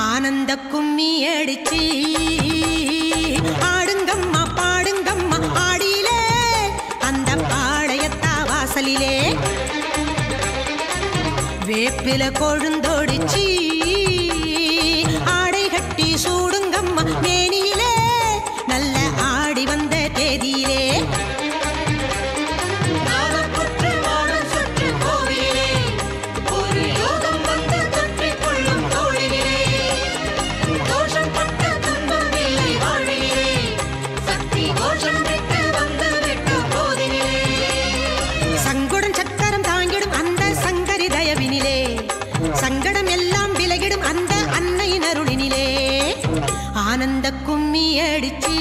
ஆனந்த கும்மி அடிச்சி ஆடுங்கம்மா பாடுங்கம்மா ஆடியிலே அந்த பாளையத்தா வாசலிலே வேப்பில கொழுந்தோடிச்சி ஆடை கட்டி சூடுங்கம்மா மேனியிலே நல்ல ஆடி வந்த தேதியிலே சங்கடம் எல்லாம் விலகிடும் அந்த அன்னையின் அருளினிலே ஆனந்த கும்மி அடிச்சி